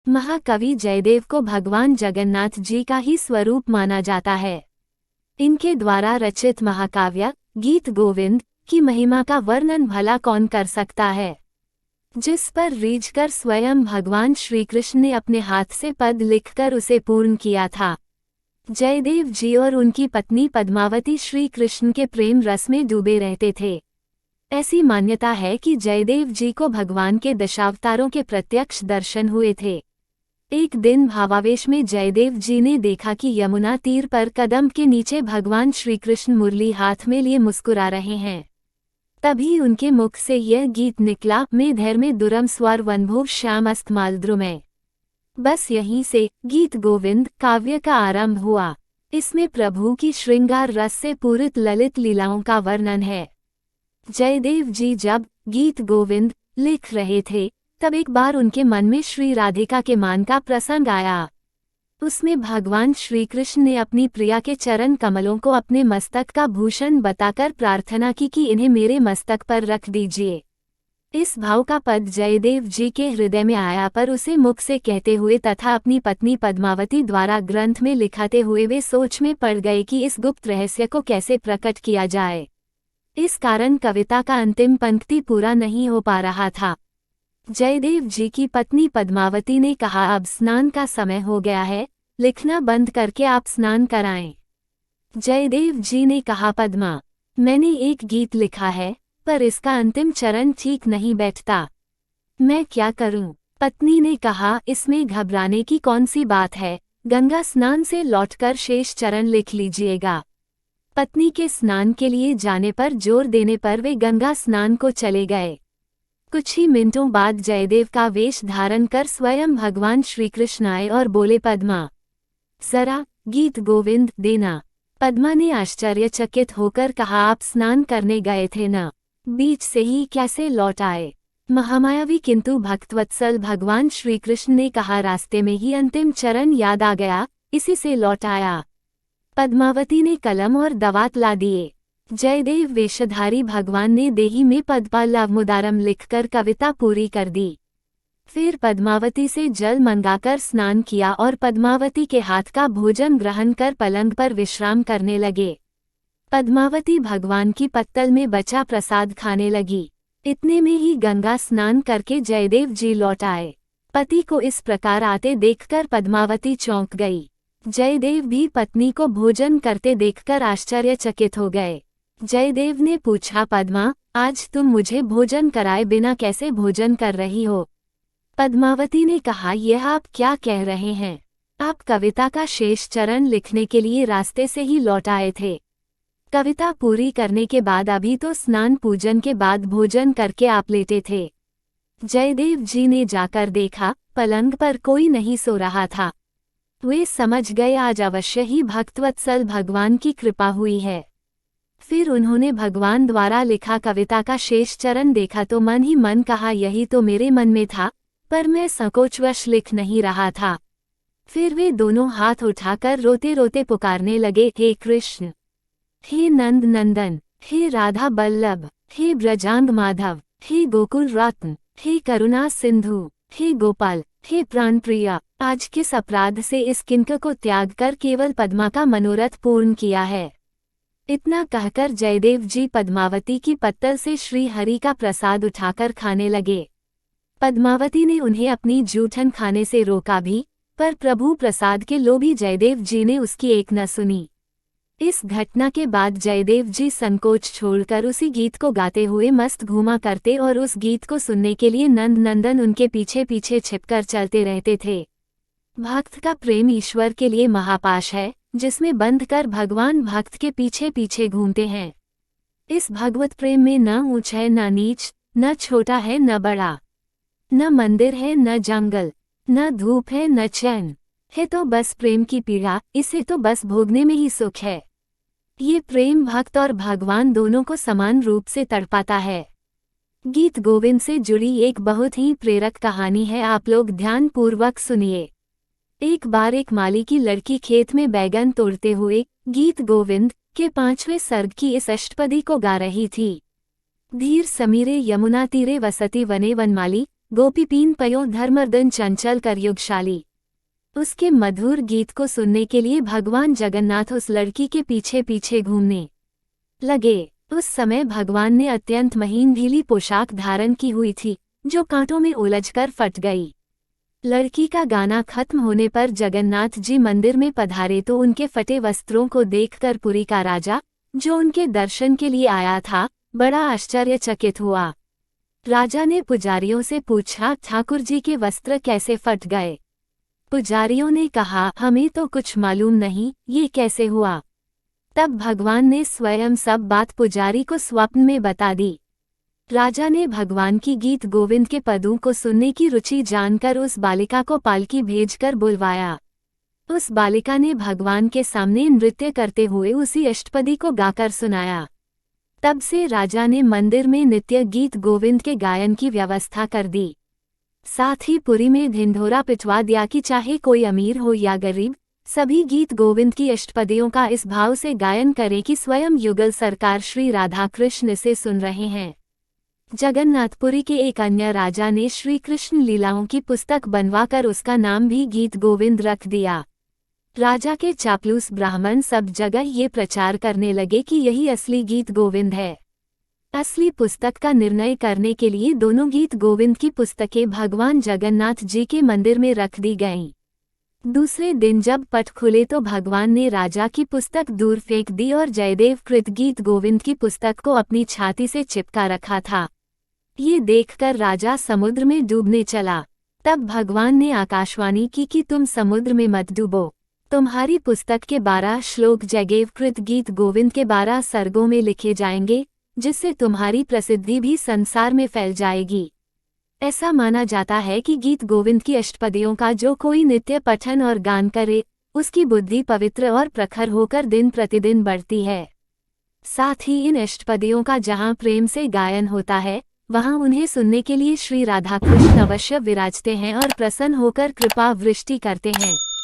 महाकवि जयदेव को भगवान जगन्नाथ जी का ही स्वरूप माना जाता है। इनके द्वारा रचित महाकाव्य गीत गोविंद की महिमा का वर्णन भला कौन कर सकता है, जिस पर रीझकर स्वयं भगवान श्री कृष्ण ने अपने हाथ से पद लिखकर उसे पूर्ण किया था। जयदेव जी और उनकी पत्नी पद्मावती श्री कृष्ण के प्रेम रस में डूबे रहते थे। ऐसी मान्यता है कि जयदेव जी को भगवान के दशावतारों के प्रत्यक्ष दर्शन हुए थे। एक दिन भावावेश में जयदेव जी ने देखा कि यमुना तीर पर कदम के नीचे भगवान श्री कृष्ण मुरली हाथ में लिए मुस्कुरा रहे हैं। तभी उनके मुख से यह गीत निकला, में धैर्य में दुरम स्वर वनभुव श्याम अस्तमाल द्रुमय। बस यहीं से गीत गोविंद काव्य का आरंभ हुआ। इसमें प्रभु की श्रृंगार रस से पूरित ललित लीलाओं का वर्णन है। जयदेव जी जब गीत गोविंद लिख रहे थे तब एक बार उनके मन में श्री राधिका के मान का प्रसंग आया। उसमें भगवान श्री कृष्ण ने अपनी प्रिया के चरण कमलों को अपने मस्तक का भूषण बताकर प्रार्थना की कि इन्हें मेरे मस्तक पर रख दीजिए। इस भाव का पद जयदेव जी के हृदय में आया, पर उसे मुख से कहते हुए तथा अपनी पत्नी पद्मावती द्वारा ग्रंथ में लिखाते हुए वे सोच में पड़ गए कि इस गुप्त रहस्य को कैसे प्रकट किया जाए। इस कारण कविता का अंतिम पंक्ति पूरा नहीं हो पा रहा था। जयदेव जी की पत्नी पद्मावती ने कहा, अब स्नान का समय हो गया है, लिखना बंद करके आप स्नान कराएं। जयदेव जी ने कहा, पद्मा, मैंने एक गीत लिखा है पर इसका अंतिम चरण ठीक नहीं बैठता, मैं क्या करूं? पत्नी ने कहा, इसमें घबराने की कौन सी बात है, गंगा स्नान से लौटकर शेष चरण लिख लीजिएगा। पत्नी के स्नान के लिए जाने पर जोर देने पर वे गंगा स्नान को चले गए। कुछ ही मिनटों बाद जयदेव का वेश धारण कर स्वयं भगवान श्री कृष्ण आए और बोले, पद्मा, जरा गीत गोविंद देना। पद्मा ने आश्चर्यचकित होकर कहा, आप स्नान करने गए थे ना, बीच से ही कैसे लौट आए? महामायावी किंतु भक्तवत्सल भगवान श्री कृष्ण ने कहा, रास्ते में ही अंतिम चरण याद आ गया, इसी से लौट आया। पद्मावती ने कलम और दवात ला दिए। जयदेव वेशधारी भगवान ने देही में पद्मालवमुदारम लिखकर कविता पूरी कर दी। फिर पद्मावती से जल मंगाकर स्नान किया और पद्मावती के हाथ का भोजन ग्रहण कर पलंग पर विश्राम करने लगे। पद्मावती भगवान की पत्तल में बचा प्रसाद खाने लगी। इतने में ही गंगा स्नान करके जयदेव जी लौट आए। पति को इस प्रकार आते देखकर पद्मावती चौंक गई। जयदेव भी पत्नी को भोजन करते देखकर आश्चर्यचकित हो गए। जयदेव ने पूछा, पद्मा, आज तुम मुझे भोजन कराए बिना कैसे भोजन कर रही हो? पद्मावती ने कहा, यह आप क्या कह रहे हैं? आप कविता का शेष चरण लिखने के लिए रास्ते से ही लौट आए थे। कविता पूरी करने के बाद अभी तो स्नान पूजन के बाद भोजन करके आप लेटे थे। जयदेव जी ने जाकर देखा, पलंग पर कोई नहीं सो रहा था। वे समझ गए आज अवश्य ही भक्तवत्सल भगवान की कृपा हुई है। फिर उन्होंने भगवान द्वारा लिखा कविता का शेष चरण देखा तो मन ही मन कहा, यही तो मेरे मन में था, पर मैं संकोचवश लिख नहीं रहा था। फिर वे दोनों हाथ उठाकर रोते रोते पुकारने लगे, हे कृष्ण, हे नंद नंदन, हे राधा बल्लभ, हे ब्रजांग माधव, हे गोकुल रत्न, हे करुणा सिंधु, हे गोपाल, हे प्राण प्रिया, आज किस अपराध से इस किंक को त्याग कर केवल पद्मा का मनोरथ पूर्ण किया है? इतना कहकर जयदेव जी पद्मावती की पत्तल से श्री हरि का प्रसाद उठाकर खाने लगे। पद्मावती ने उन्हें अपनी जूठन खाने से रोका भी, पर प्रभु प्रसाद के लोभी जयदेव जी ने उसकी एक न सुनी। इस घटना के बाद जयदेव जी संकोच छोड़कर उसी गीत को गाते हुए मस्त घूमा करते और उस गीत को सुनने के लिए नंद नंदन उनके पीछे पीछे छिपकर चलते रहते थे। भक्त का प्रेम ईश्वर के लिए महापाश है, जिसमें बंध कर भगवान भक्त के पीछे पीछे घूमते हैं। इस भगवत प्रेम में न ऊंच है न नीच, न छोटा है न बड़ा, न मंदिर है न जंगल, न धूप है न चैन, है तो बस प्रेम की पीड़ा, इसे तो बस भोगने में ही सुख है। ये प्रेम भक्त और भगवान दोनों को समान रूप से तड़पाता है। गीत गोविंद से जुड़ी एक बहुत ही प्रेरक कहानी है, आप लोग ध्यान पूर्वक सुनिए। एक बार एक माली की लड़की खेत में बैगन तोड़ते हुए गीत गोविंद के 5वें सर्ग की इस अष्टपदी को गा रही थी। धीर समीरे यमुना तीरे वसति वने वनमाली, गोपीपीन पयो धर्मर्दन चंचल कर युगशाली। उसके मधुर गीत को सुनने के लिए भगवान जगन्नाथ उस लड़की के पीछे पीछे घूमने लगे। उस समय भगवान ने अत्यंत महीन ढीली पोशाक धारण की हुई थी, जो कांटों में उलझकर फट गई। लड़की का गाना खत्म होने पर जगन्नाथ जी मंदिर में पधारे तो उनके फटे वस्त्रों को देखकर पुरी का राजा, जो उनके दर्शन के लिए आया था, बड़ा आश्चर्यचकित हुआ। राजा ने पुजारियों से पूछा, ठाकुर जी के वस्त्र कैसे फट गए? पुजारियों ने कहा, हमें तो कुछ मालूम नहीं, ये कैसे हुआ? तब भगवान ने स्वयं सब बात पुजारी को स्वप्न में बता दी। राजा ने भगवान की गीत गोविंद के पदों को सुनने की रुचि जानकर उस बालिका को पालकी भेजकर बुलवाया। उस बालिका ने भगवान के सामने नृत्य करते हुए उसी अष्टपदी को गाकर सुनाया। तब से राजा ने मंदिर में नित्य गीत गोविंद के गायन की व्यवस्था कर दी। साथ ही पुरी में ढिंढोरा पिटवा दिया कि चाहे कोई अमीर हो या गरीब, सभी गीत गोविंद की अष्टपदियों का इस भाव से गायन करें कि स्वयं युगल सरकार श्री राधा कृष्ण इसे सुन रहे हैं। जगन्नाथपुरी के एक अन्य राजा ने श्री कृष्ण लीलाओं की पुस्तक बनवाकर उसका नाम भी गीत गोविंद रख दिया। राजा के चापलूस ब्राह्मण सब जगह ये प्रचार करने लगे कि यही असली गीत गोविंद है। असली पुस्तक का निर्णय करने के लिए दोनों गीत गोविंद की पुस्तकें भगवान जगन्नाथ जी के मंदिर में रख दी गईं। दूसरे दिन जब पट खुले तो भगवान ने राजा की पुस्तक दूर फेंक दी और जयदेव कृत गीत गोविंद की पुस्तक को अपनी छाती से चिपका रखा था। ये देखकर राजा समुद्र में डूबने चला। तब भगवान ने आकाशवाणी की कि तुम समुद्र में मत डूबो। तुम्हारी पुस्तक के 12 श्लोक जयदेव कृत गीत गोविंद के 12 सर्गों में लिखे जाएंगे, जिससे तुम्हारी प्रसिद्धि भी संसार में फैल जाएगी। ऐसा माना जाता है कि गीत गोविंद की अष्टपदियों का जो कोई नित्य पठन और गान करे, उसकी बुद्धि पवित्र और प्रखर होकर दिन प्रतिदिन बढ़ती है। साथ ही इन अष्टपदियों का जहाँ प्रेम से गायन होता है, वहाँ उन्हें सुनने के लिए श्री राधा कृष्ण अवश्य विराजते हैं और प्रसन्न होकर कृपा वृष्टि करते हैं।